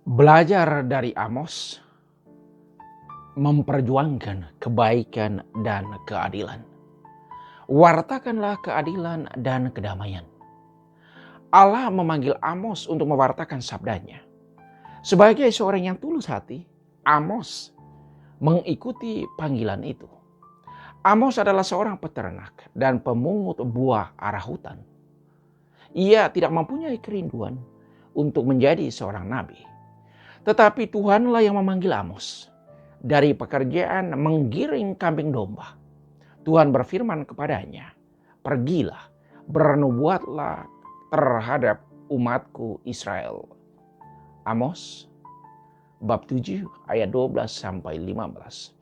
Belajar dari Amos, memperjuangkan kebaikan dan keadilan. Wartakanlah keadilan dan kedamaian. Allah memanggil Amos untuk mewartakan sabdanya. Sebagai seorang yang tulus hati, Amos mengikuti panggilan itu. Amos adalah seorang peternak dan pemungut buah arah hutan. Ia tidak mempunyai kerinduan untuk menjadi seorang nabi. Tetapi Tuhanlah yang memanggil Amos dari pekerjaan menggiring kambing domba. Tuhan berfirman kepadanya, "Pergilah, bernubuatlah terhadap umatku Israel." Amos bab 7 ayat 12 sampai 15.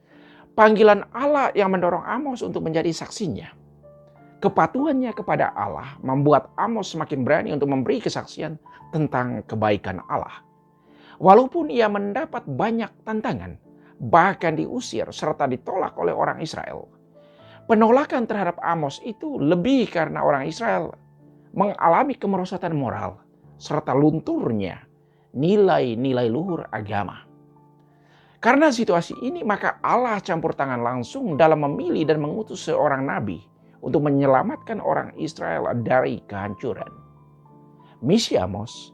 Panggilan Allah yang mendorong Amos untuk menjadi saksinya. Kepatuhannya kepada Allah membuat Amos semakin berani untuk memberi kesaksian tentang kebaikan Allah. Walaupun ia mendapat banyak tantangan, bahkan diusir serta ditolak oleh orang Israel. Penolakan terhadap Amos itu lebih karena orang Israel mengalami kemerosotan moral serta lunturnya nilai-nilai luhur agama. Karena situasi ini, maka Allah campur tangan langsung dalam memilih dan mengutus seorang nabi untuk menyelamatkan orang Israel dari kehancuran. Misi Amos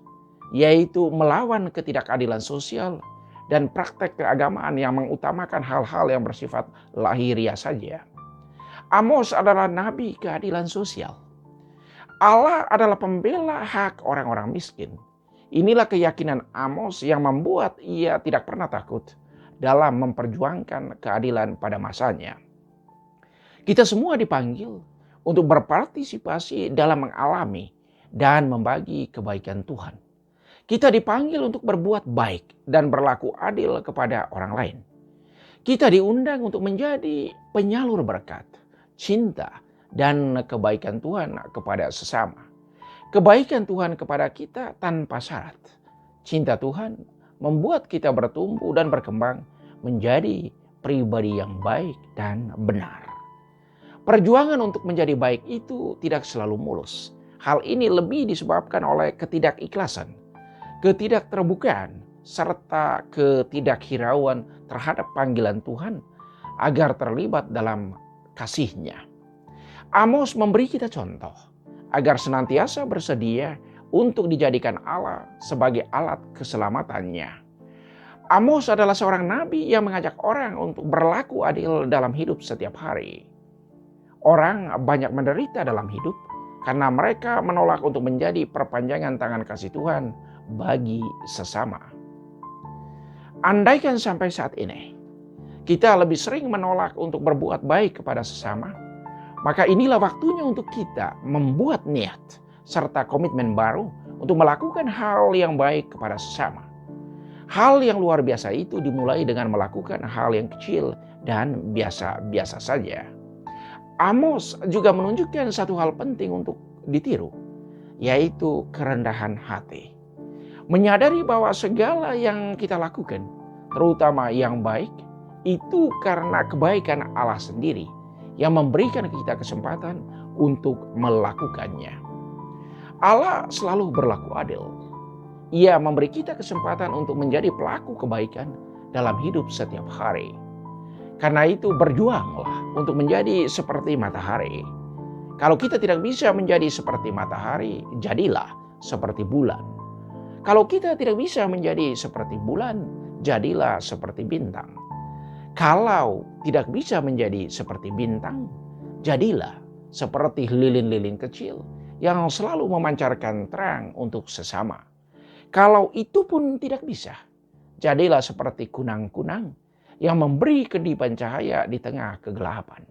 yaitu melawan ketidakadilan sosial dan praktek keagamaan yang mengutamakan hal-hal yang bersifat lahiriah saja. Amos adalah nabi keadilan sosial. Allah adalah pembela hak orang-orang miskin. Inilah keyakinan Amos yang membuat ia tidak pernah takut dalam memperjuangkan keadilan pada masanya. Kita semua dipanggil untuk berpartisipasi dalam mengalami dan membagi kebaikan Tuhan. Kita dipanggil untuk berbuat baik dan berlaku adil kepada orang lain. Kita diundang untuk menjadi penyalur berkat, cinta, dan kebaikan Tuhan kepada sesama. Kebaikan Tuhan kepada kita tanpa syarat. Cinta Tuhan membuat kita bertumbuh dan berkembang menjadi pribadi yang baik dan benar. Perjuangan untuk menjadi baik itu tidak selalu mulus. Hal ini lebih disebabkan oleh ketidakikhlasan, ketidakterbukaan, serta ketidakhirauan terhadap panggilan Tuhan agar terlibat dalam kasih-Nya. Amos memberi kita contoh agar senantiasa bersedia untuk dijadikan Allah sebagai alat keselamatannya. Amos adalah seorang nabi yang mengajak orang untuk berlaku adil dalam hidup setiap hari. Orang banyak menderita dalam hidup karena mereka menolak untuk menjadi perpanjangan tangan kasih Tuhan bagi sesama. Andaikan sampai saat ini kita lebih sering menolak untuk berbuat baik kepada sesama, maka inilah waktunya untuk kita membuat niat serta komitmen baru untuk melakukan hal yang baik kepada sesama. Hal yang luar biasa itu dimulai dengan melakukan hal yang kecil dan biasa-biasa saja. Amos juga menunjukkan satu hal penting untuk ditiru, yaitu kerendahan hati. Menyadari bahwa segala yang kita lakukan, terutama yang baik, itu karena kebaikan Allah sendiri yang memberikan kita kesempatan untuk melakukannya. Allah selalu berlaku adil. Ia memberi kita kesempatan untuk menjadi pelaku kebaikan dalam hidup setiap hari. Karena itu berjuanglah untuk menjadi seperti matahari. Kalau kita tidak bisa menjadi seperti matahari, jadilah seperti bulan. Kalau kita tidak bisa menjadi seperti bulan, jadilah seperti bintang. Kalau tidak bisa menjadi seperti bintang, jadilah seperti lilin-lilin kecil yang selalu memancarkan terang untuk sesama. Kalau itu pun tidak bisa, jadilah seperti kunang-kunang yang memberi kedipan cahaya di tengah kegelapan.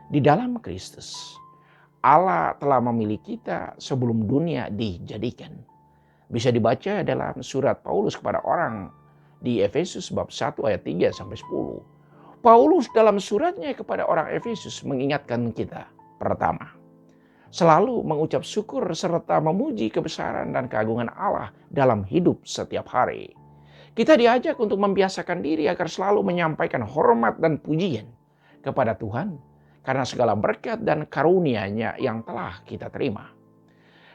Di dalam Kristus, Allah telah memilih kita sebelum dunia dijadikan. Bisa dibaca dalam surat Paulus kepada orang di Efesus bab 1 ayat 3 sampai 10. Paulus dalam suratnya kepada orang Efesus mengingatkan kita, pertama, selalu mengucap syukur serta memuji kebesaran dan keagungan Allah dalam hidup setiap hari. Kita diajak untuk membiasakan diri agar selalu menyampaikan hormat dan pujian kepada Tuhan karena segala berkat dan karunia-Nya yang telah kita terima.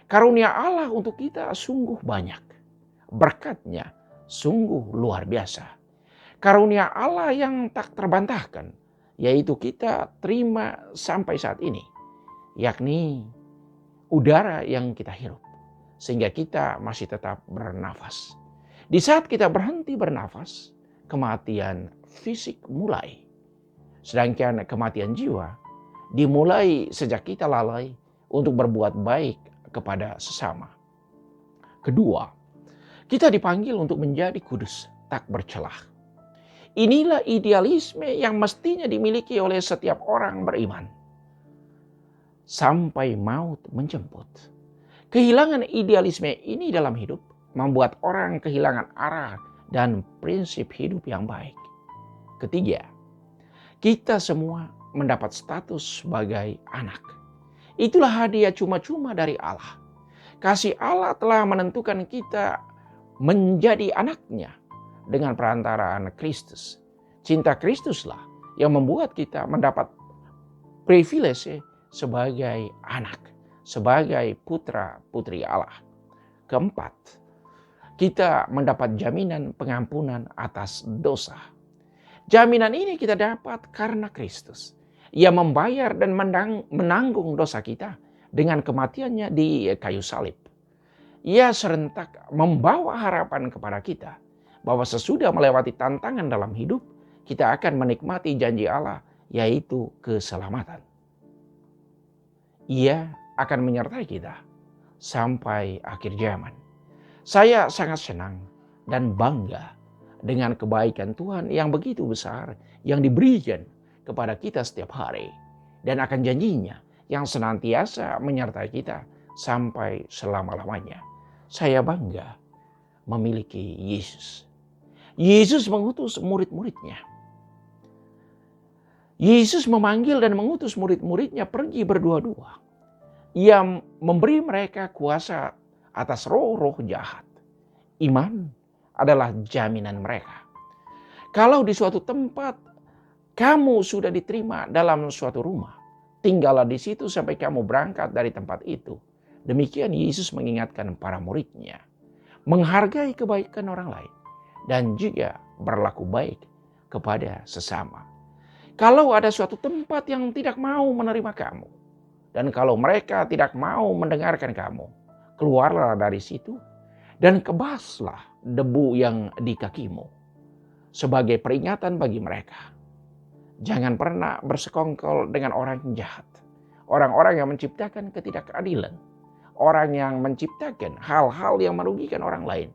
Karunia Allah untuk kita sungguh banyak. Berkat-Nya sungguh luar biasa. Karunia Allah yang tak terbantahkan, yaitu kita terima sampai saat ini, yakni udara yang kita hirup, sehingga kita masih tetap bernafas. Di saat kita berhenti bernafas, kematian fisik mulai. Sedangkan kematian jiwa dimulai sejak kita lalai untuk berbuat baik kepada sesama. Kedua, kita dipanggil untuk menjadi kudus, tak bercelah. Inilah idealisme yang mestinya dimiliki oleh setiap orang beriman. Sampai maut menjemput. Kehilangan idealisme ini dalam hidup membuat orang kehilangan arah dan prinsip hidup yang baik. Ketiga, kita semua mendapat status sebagai anak. Itulah hadiah cuma-cuma dari Allah. Kasih Allah telah menentukan kita menjadi anaknya dengan perantaraan Kristus. Cinta Kristuslah yang membuat kita mendapat privilege sebagai anak, sebagai putra-putri Allah. Keempat, kita mendapat jaminan pengampunan atas dosa. Jaminan ini kita dapat karena Kristus. Ia membayar dan menanggung dosa kita dengan kematiannya di kayu salib. Ia serentak membawa harapan kepada kita bahwa sesudah melewati tantangan dalam hidup, kita akan menikmati janji Allah, yaitu keselamatan. Ia akan menyertai kita sampai akhir zaman. Saya sangat senang dan bangga dengan kebaikan Tuhan yang begitu besar yang diberikan kepada kita setiap hari, dan akan janjinya yang senantiasa menyertai kita sampai selama-lamanya. Saya bangga memiliki Yesus. Yesus mengutus murid-muridnya. Yesus memanggil dan mengutus murid-muridnya pergi berdua-dua. Ia memberi mereka kuasa atas roh-roh jahat. Iman adalah jaminan mereka. Kalau di suatu tempat kamu sudah diterima dalam suatu rumah, tinggallah di situ sampai kamu berangkat dari tempat itu. Demikian Yesus mengingatkan para muridnya, menghargai kebaikan orang lain dan juga berlaku baik kepada sesama. Kalau ada suatu tempat yang tidak mau menerima kamu, dan kalau mereka tidak mau mendengarkan kamu, keluarlah dari situ dan kebaslah debu yang di kakimu sebagai peringatan bagi mereka. Jangan pernah bersekongkol dengan orang jahat, orang-orang yang menciptakan ketidakadilan, orang yang menciptakan hal-hal yang merugikan orang lain,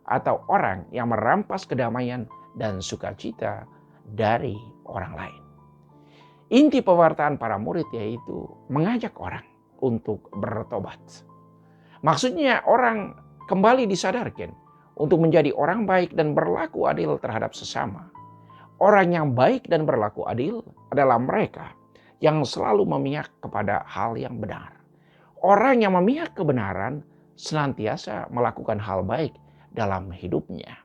atau orang yang merampas kedamaian dan sukacita dari orang lain. Inti pewartaan para murid yaitu mengajak orang untuk bertobat. Maksudnya orang kembali disadarkan untuk menjadi orang baik dan berlaku adil terhadap sesama. Orang yang baik dan berlaku adil adalah mereka yang selalu memihak kepada hal yang benar. Orang yang memihak kebenaran senantiasa melakukan hal baik dalam hidupnya.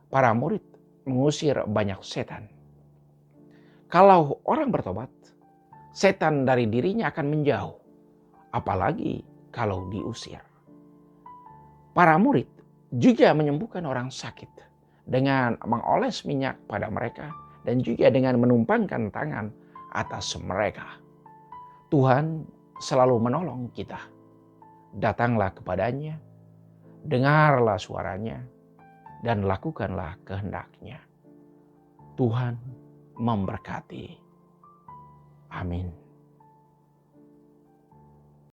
Para murid mengusir banyak setan. Kalau orang bertobat, setan dari dirinya akan menjauh, apalagi kalau diusir. Para murid juga menyembuhkan orang sakit dengan mengoles minyak pada mereka dan juga dengan menumpangkan tangan atas mereka. Tuhan selalu menolong kita. Datanglah kepadanya, dengarlah suaranya, dan lakukanlah kehendaknya. Tuhan memberkati. Amin.